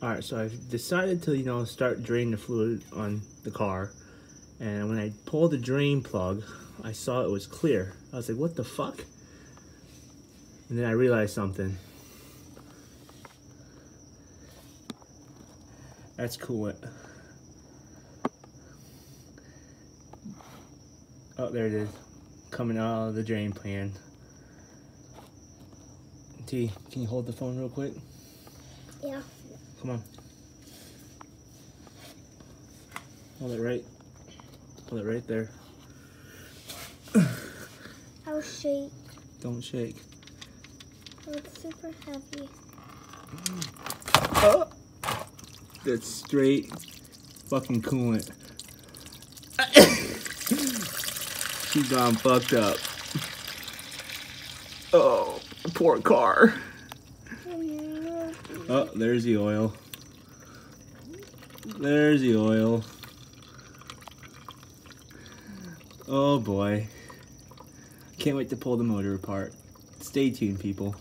Alright, so I've decided to, start draining the fluid on the car. And when I pulled the drain plug, I saw it was clear. I was like, what the fuck? And then I realized something. That's coolant. Oh, there it is. Coming out of the drain pan. T, can you hold the phone real quick? Yeah. Come on. Hold it right. Hold it right there. I'll shake. Don't shake. Oh, it's super heavy. Oh! That's straight fucking coolant. She's gone fucked up. Oh, poor car. Oh, there's the oil. There's the oil. Oh boy. Can't wait to pull the motor apart. Stay tuned, people.